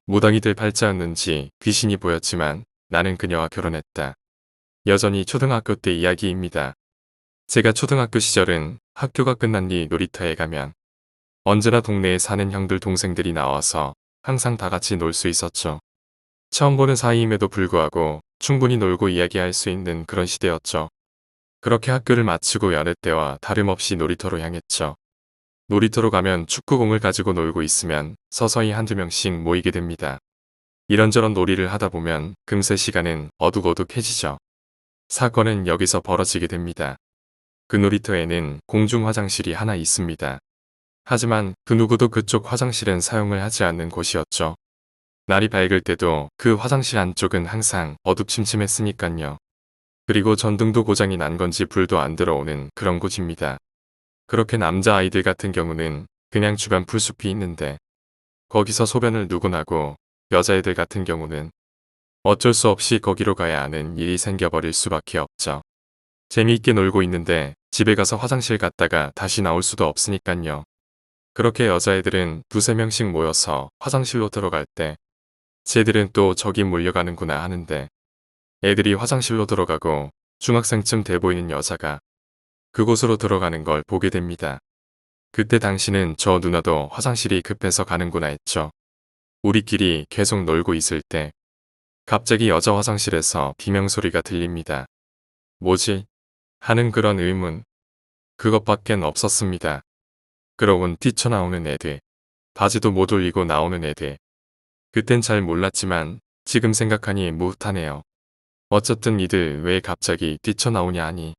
무당이 될 팔자였는지 귀신이 보였지만 나는 그녀와 결혼했다. 여전히 초등학교 때 이야기입니다. 제가 초등학교 시절은 학교가 끝난 뒤 놀이터에 가면 언제나 동네에 사는 형들 동생들이 나와서 항상 다 같이 놀 수 있었죠. 처음 보는 사이임에도 불구하고 충분히 놀고 이야기할 수 있는 그런 시대였죠. 그렇게 학교를 마치고 여느 때와 다름없이 놀이터로 향했죠. 놀이터로 가면 축구공을 가지고 놀고 있으면 서서히 한두 명씩 모이게 됩니다. 이런저런 놀이를 하다 보면 금세 시간은 어둑어둑해지죠. 사건은 여기서 벌어지게 됩니다. 그 놀이터에는 공중 화장실이 하나 있습니다. 하지만 그 누구도 그쪽 화장실은 사용을 하지 않는 곳이었죠. 날이 밝을 때도 그 화장실 안쪽은 항상 어둑침침했으니깐요. 그리고 전등도 고장이 난 건지 불도 안 들어오는 그런 곳입니다. 그렇게 남자아이들 같은 경우는 그냥 주변 풀숲이 있는데 거기서 소변을 누구 나고 여자애들 같은 경우는 어쩔 수 없이 거기로 가야 하는 일이 생겨버릴 수밖에 없죠. 재미있게 놀고 있는데 집에 가서 화장실 갔다가 다시 나올 수도 없으니깐요. 그렇게 여자애들은 두세 명씩 모여서 화장실로 들어갈 때 쟤들은 또 저기 몰려가는구나 하는데 애들이 화장실로 들어가고 중학생쯤 돼 보이는 여자가 그곳으로 들어가는 걸 보게 됩니다. 그때 당시는 저 누나도 화장실이 급해서 가는구나 했죠. 우리끼리 계속 놀고 있을 때 갑자기 여자 화장실에서 비명소리가 들립니다. 뭐지? 하는 그런 의문. 그것밖엔 없었습니다. 그러곤 뛰쳐나오는 애들. 바지도 못 올리고 나오는 애들. 그땐 잘 몰랐지만 지금 생각하니 무흐하네요. 어쨌든 이들 왜 갑자기 뛰쳐나오냐 하니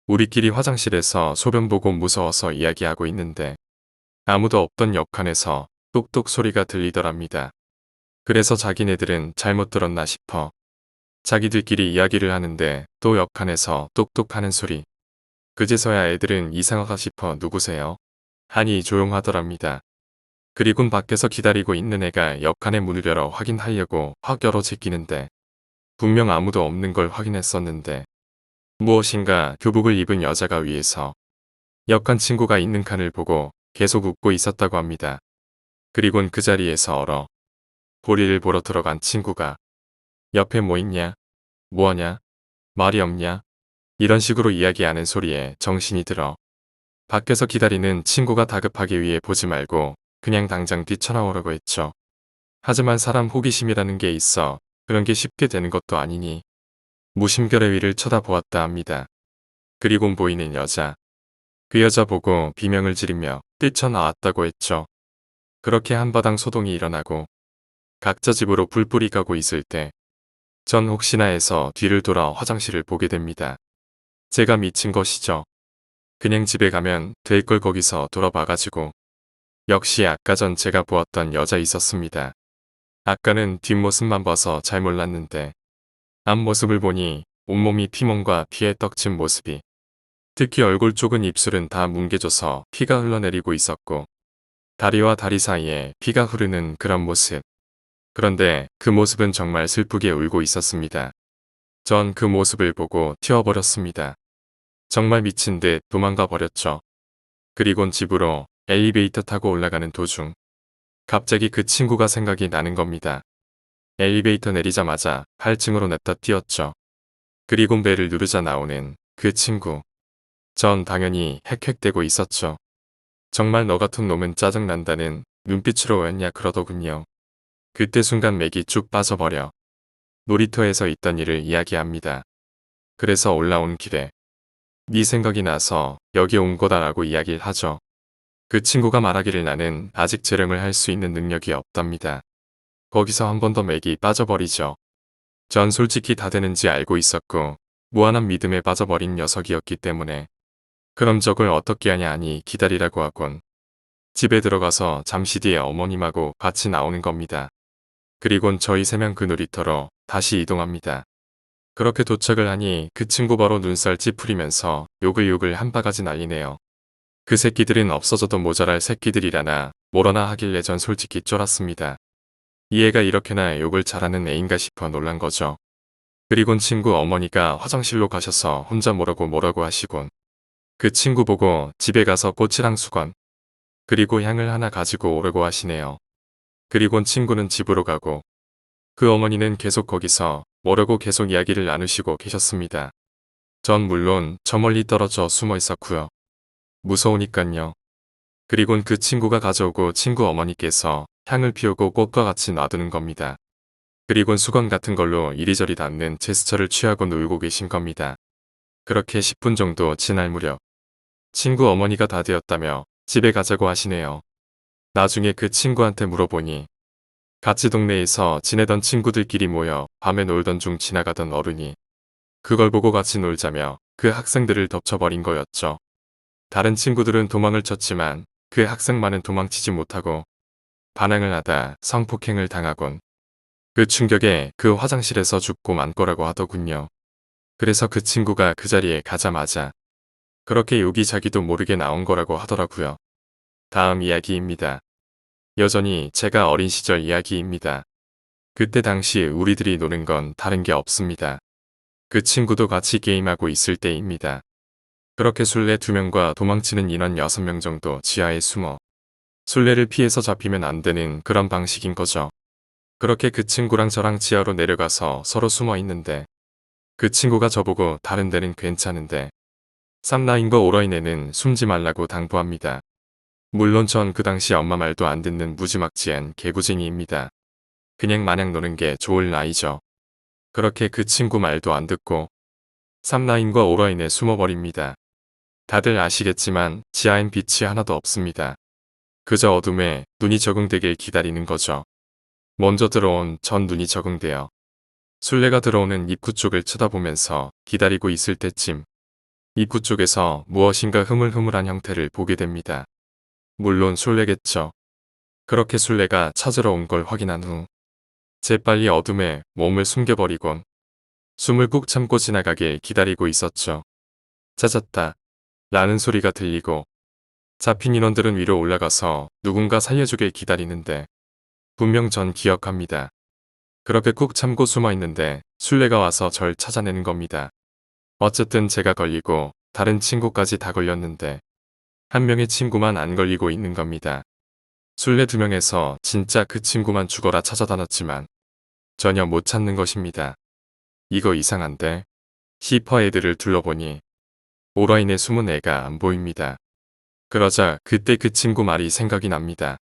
우리끼리 화장실에서 소변 보고 무서워서 이야기하고 있는데 아무도 없던 옆칸에서 똑똑 소리가 들리더랍니다. 그래서 자기네들은 잘못 들었나 싶어 자기들끼리 이야기를 하는데 또 옆칸에서 똑똑하는 소리. 그제서야 애들은 이상하다 싶어 누구세요? 하니 조용하더랍니다. 그리곤 밖에서 기다리고 있는 애가 옆칸의 문을 열어 확인하려고 확 열어 제끼는데 분명 아무도 없는 걸 확인했었는데 무엇인가 교복을 입은 여자가 위에서 옆칸 친구가 있는 칸을 보고 계속 웃고 있었다고 합니다. 그리곤 그 자리에서 얼어 볼일을 보러 들어간 친구가 옆에 뭐 있냐? 뭐하냐? 말이 없냐? 이런 식으로 이야기하는 소리에 정신이 들어 밖에서 기다리는 친구가 다급하기 위해 보지 말고 그냥 당장 뛰쳐나오라고 했죠. 하지만 사람 호기심이라는 게 있어 그런 게 쉽게 되는 것도 아니니 무심결에 위를 쳐다보았다 합니다. 그리곤 보이는 여자. 그 여자 보고 비명을 지르며 뛰쳐나왔다고 했죠. 그렇게 한바당 소동이 일어나고 각자 집으로 불불이 가고 있을 때 전 혹시나 해서 뒤를 돌아 화장실을 보게 됩니다. 제가 미친 것이죠. 그냥 집에 가면 될 걸 거기서 돌아봐가지고 역시 아까 전 제가 보았던 여자 있었습니다. 아까는 뒷모습만 봐서 잘 몰랐는데 앞모습을 보니 온몸이 피멍과 피에 떡진 모습이 특히 얼굴 쪽은 입술은 다 뭉개져서 피가 흘러내리고 있었고 다리와 다리 사이에 피가 흐르는 그런 모습. 그런데 그 모습은 정말 슬프게 울고 있었습니다. 전 그 모습을 보고 튀어버렸습니다. 정말 미친 듯 도망가 버렸죠. 그리곤 집으로 엘리베이터 타고 올라가는 도중 갑자기 그 친구가 생각이 나는 겁니다. 엘리베이터 내리자마자 8층으로 냅다 뛰었죠. 그리곤 벨을 누르자 나오는 그 친구. 전 당연히 헥헥대고 있었죠. 정말 너 같은 놈은 짜증난다는 눈빛으로 왜냐 그러더군요. 그때 순간 맥이 쭉 빠져버려 놀이터에서 있던 일을 이야기합니다. 그래서 올라온 길에 네 생각이 나서 여기 온 거다라고 이야기를 하죠. 그 친구가 말하기를 나는 아직 재령을 할 수 있는 능력이 없답니다. 거기서 한 번 더 맥이 빠져버리죠. 전 솔직히 다 되는지 알고 있었고 무한한 믿음에 빠져버린 녀석이었기 때문에 그럼 저걸 어떻게 하냐 하니 기다리라고 하곤 집에 들어가서 잠시 뒤에 어머님하고 같이 나오는 겁니다. 그리곤 저희 3명 그 놀이터로 다시 이동합니다. 그렇게 도착을 하니 그 친구 바로 눈살 찌푸리면서 욕을 한 바가지 난리네요. 그 새끼들은 없어져도 모자랄 새끼들이라나 뭐라나 하길래 전 솔직히 쫄았습니다. 이 애가 이렇게나 욕을 잘하는 애인가 싶어 놀란 거죠. 그리곤 친구 어머니가 화장실로 가셔서 혼자 뭐라고 하시곤 그 친구 보고 집에 가서 꽃이랑 수건 그리고 향을 하나 가지고 오라고 하시네요. 그리곤 친구는 집으로 가고 그 어머니는 계속 거기서 뭐라고 계속 이야기를 나누시고 계셨습니다. 전 물론 저 멀리 떨어져 숨어 있었고요. 무서우니깐요. 그리곤 그 친구가 가져오고 친구 어머니께서 향을 피우고 꽃과 같이 놔두는 겁니다. 그리곤 수건 같은 걸로 이리저리 닿는 제스처를 취하고 놀고 계신 겁니다. 그렇게 10분 정도 지날 무렵 친구 어머니가 다 되었다며 집에 가자고 하시네요. 나중에 그 친구한테 물어보니 같이 동네에서 지내던 친구들끼리 모여 밤에 놀던 중 지나가던 어른이 그걸 보고 같이 놀자며 그 학생들을 덮쳐버린 거였죠. 다른 친구들은 도망을 쳤지만 그 학생만은 도망치지 못하고 반항을 하다 성폭행을 당하곤 그 충격에 그 화장실에서 죽고 만 거라고 하더군요. 그래서 그 친구가 그 자리에 가자마자 그렇게 욕이 자기도 모르게 나온 거라고 하더라고요. 다음 이야기입니다. 여전히 제가 어린 시절 이야기입니다. 그때 당시 우리들이 노는 건 다른 게 없습니다. 그 친구도 같이 게임하고 있을 때입니다. 그렇게 술래 2명과 도망치는 인원 6명 정도 지하에 숨어 술래를 피해서 잡히면 안 되는 그런 방식인 거죠. 그렇게 그 친구랑 저랑 지하로 내려가서 서로 숨어 있는데 그 친구가 저보고 다른 데는 괜찮은데 쌈나인 거 오러이네는 숨지 말라고 당부합니다. 물론 전 그 당시 엄마 말도 안 듣는 무지막지한 개구쟁이입니다. 그냥 마냥 노는 게 좋을 나이죠. 그렇게 그 친구 말도 안 듣고 쌈나인 거 오러이네 숨어버립니다. 다들 아시겠지만 지하엔 빛이 하나도 없습니다. 그저 어둠에 눈이 적응되길 기다리는 거죠. 먼저 들어온 전 눈이 적응되어 술래가 들어오는 입구 쪽을 쳐다보면서 기다리고 있을 때쯤 입구 쪽에서 무엇인가 흐물흐물한 형태를 보게 됩니다. 물론 술래겠죠. 그렇게 술래가 찾으러 온 걸 확인한 후 재빨리 어둠에 몸을 숨겨버리곤 숨을 꾹 참고 지나가길 기다리고 있었죠. 찾았다 라는 소리가 들리고 잡힌 인원들은 위로 올라가서 누군가 살려주길 기다리는데 분명 전 기억합니다. 그렇게 꾹 참고 숨어 있는데 술래가 와서 절 찾아내는 겁니다. 어쨌든 제가 걸리고 다른 친구까지 다 걸렸는데 한 명의 친구만 안 걸리고 있는 겁니다. 술래 2명에서 진짜 그 친구만 죽어라 찾아다녔지만 전혀 못 찾는 것입니다. 이거 이상한데 싶어 애들을 둘러보니 오라인에 숨은 애가 안 보입니다. 그러자 그때 그 친구 말이 생각이 납니다.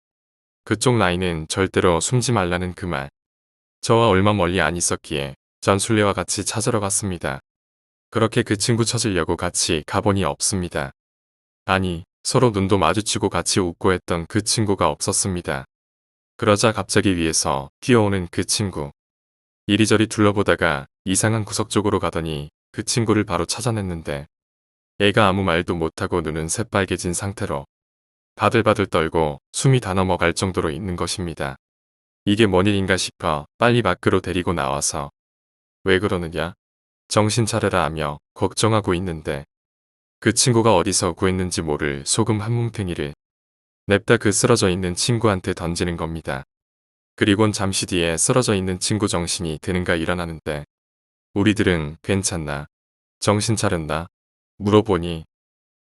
그쪽 라인은 절대로 숨지 말라는 그 말. 저와 얼마 멀리 안 있었기에 전 술래와 같이 찾으러 갔습니다. 그렇게 그 친구 찾으려고 같이 가보니 없습니다. 아니, 서로 눈도 마주치고 같이 웃고 했던 그 친구가 없었습니다. 그러자 갑자기 위에서 뛰어오는 그 친구. 이리저리 둘러보다가 이상한 구석 쪽으로 가더니 그 친구를 바로 찾아냈는데 애가 아무 말도 못하고 눈은 새빨개진 상태로 바들바들 떨고 숨이 다 넘어갈 정도로 있는 것입니다. 이게 뭔 일인가 싶어 빨리 밖으로 데리고 나와서 왜 그러느냐? 정신 차려라 하며 걱정하고 있는데 그 친구가 어디서 구했는지 모를 소금 한 뭉탱이를 냅다 그 쓰러져 있는 친구한테 던지는 겁니다. 그리곤 잠시 뒤에 쓰러져 있는 친구 정신이 드는가 일어나는데 우리들은 괜찮나? 정신 차렸나? 물어보니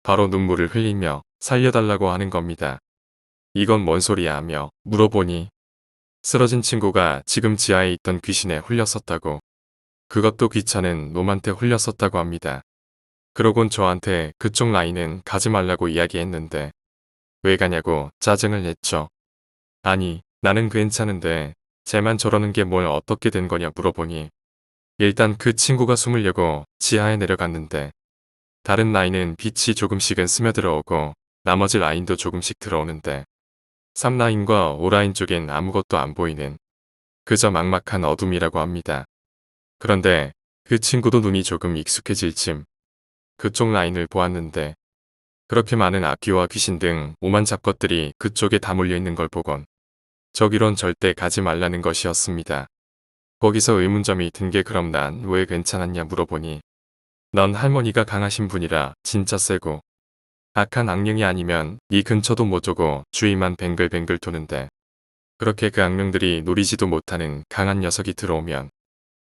바로 눈물을 흘리며 살려달라고 하는 겁니다. 이건 뭔 소리야 하며 물어보니 쓰러진 친구가 지금 지하에 있던 귀신에 홀렸었다고. 그것도 귀찮은 놈한테 홀렸었다고 합니다. 그러곤 저한테 그쪽 라인은 가지 말라고 이야기했는데 왜 가냐고 짜증을 냈죠. 아니 나는 괜찮은데 쟤만 저러는 게 뭘 어떻게 된 거냐 물어보니 일단 그 친구가 숨으려고 지하에 내려갔는데 다른 라인은 빛이 조금씩은 스며들어오고 나머지 라인도 조금씩 들어오는데 3라인과 5라인 쪽엔 아무것도 안 보이는 그저 막막한 어둠이라고 합니다. 그런데 그 친구도 눈이 조금 익숙해질 쯤 그쪽 라인을 보았는데 그렇게 많은 악귀와 귀신 등 오만 잡것들이 그쪽에 다 몰려있는 걸 보곤 저기론 절대 가지 말라는 것이었습니다. 거기서 의문점이 든 게 그럼 난 왜 괜찮았냐 물어보니 넌 할머니가 강하신 분이라 진짜 세고 악한 악령이 아니면 네 근처도 못 오고 주위만 뱅글뱅글 도는데 그렇게 그 악령들이 노리지도 못하는 강한 녀석이 들어오면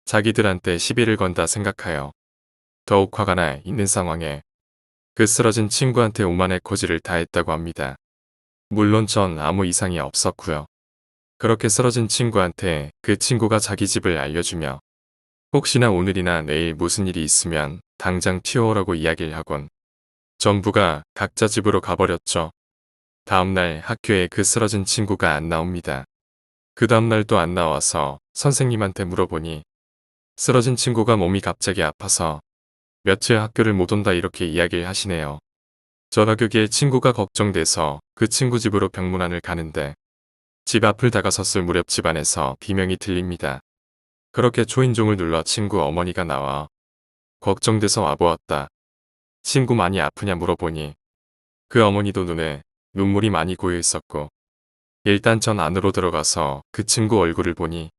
자기들한테 시비를 건다 생각하여 더욱 화가 나 있는 상황에 그 쓰러진 친구한테 오만의 고지를 다했다고 합니다. 물론 전 아무 이상이 없었고요. 그렇게 쓰러진 친구한테 그 친구가 자기 집을 알려주며 혹시나 오늘이나 내일 무슨 일이 있으면 당장 튀어오라고 이야기를 하곤 전부가 각자 집으로 가버렸죠. 다음날 학교에 그 쓰러진 친구가 안 나옵니다. 그 다음날도 안 나와서 선생님한테 물어보니 쓰러진 친구가 몸이 갑자기 아파서 며칠 학교를 못 온다 이렇게 이야기를 하시네요. 전화교기에 친구가 걱정돼서 그 친구 집으로 병문안을 가는데 집 앞을 다가섰을 무렵 집안에서 비명이 들립니다. 그렇게 초인종을 눌러 친구 어머니가 나와 걱정돼서 와보았다. 친구 많이 아프냐 물어보니 그 어머니도 눈에 눈물이 많이 고여 있었고 일단 전 안으로 들어가서 그 친구 얼굴을 보니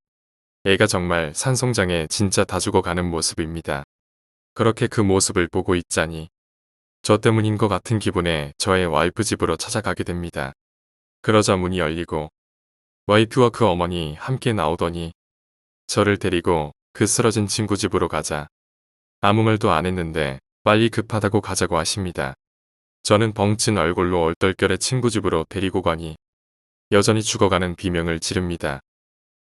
애가 정말 산송장에 진짜 다 죽어가는 모습입니다. 그렇게 그 모습을 보고 있자니 저 때문인 것 같은 기분에 저의 와이프 집으로 찾아가게 됩니다. 그러자 문이 열리고 와이프와 그 어머니 함께 나오더니 저를 데리고 그 쓰러진 친구 집으로 가자. 아무 말도 안 했는데 빨리 급하다고 가자고 하십니다. 저는 벙친 얼굴로 얼떨결에 친구 집으로 데리고 가니 여전히 죽어가는 비명을 지릅니다.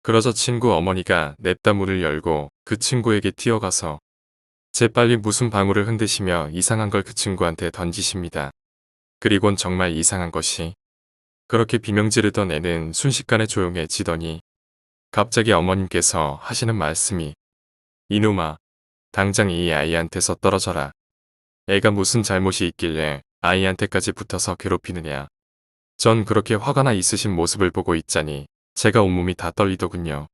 그러자 친구 어머니가 냅다 문을 열고 그 친구에게 뛰어가서 재빨리 무슨 방울을 흔드시며 이상한 걸 그 친구한테 던지십니다. 그리곤 정말 이상한 것이 그렇게 비명 지르던 애는 순식간에 조용해지더니 갑자기 어머님께서 하시는 말씀이 이놈아, 당장 이 아이한테서 떨어져라. 애가 무슨 잘못이 있길래 아이한테까지 붙어서 괴롭히느냐. 전 그렇게 화가 나 있으신 모습을 보고 있자니 제가 온몸이 다 떨리더군요.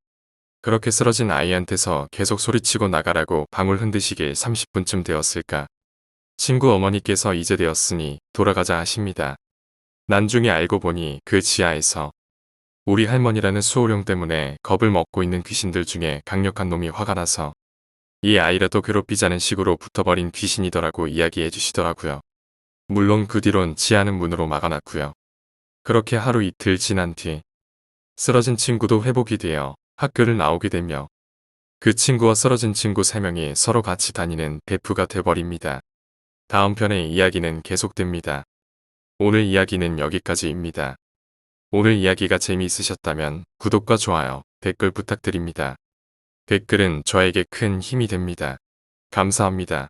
그렇게 쓰러진 아이한테서 계속 소리치고 나가라고 방울 흔드시길 30분쯤 되었을까. 친구 어머니께서 이제 되었으니 돌아가자 하십니다. 나중에 알고 보니 그 지하에서 우리 할머니라는 수호령 때문에 겁을 먹고 있는 귀신들 중에 강력한 놈이 화가 나서 이 아이라도 괴롭히자는 식으로 붙어버린 귀신이더라고 이야기해 주시더라고요. 물론 그 뒤론 지하는 문으로 막아놨고요. 그렇게 하루 이틀 지난 뒤 쓰러진 친구도 회복이 되어 학교를 나오게 되며 그 친구와 쓰러진 친구 3명이 서로 같이 다니는 베프가 돼버립니다. 다음 편의 이야기는 계속됩니다. 오늘 이야기는 여기까지입니다. 오늘 이야기가 재미있으셨다면 구독과 좋아요, 댓글 부탁드립니다. 댓글은 저에게 큰 힘이 됩니다. 감사합니다.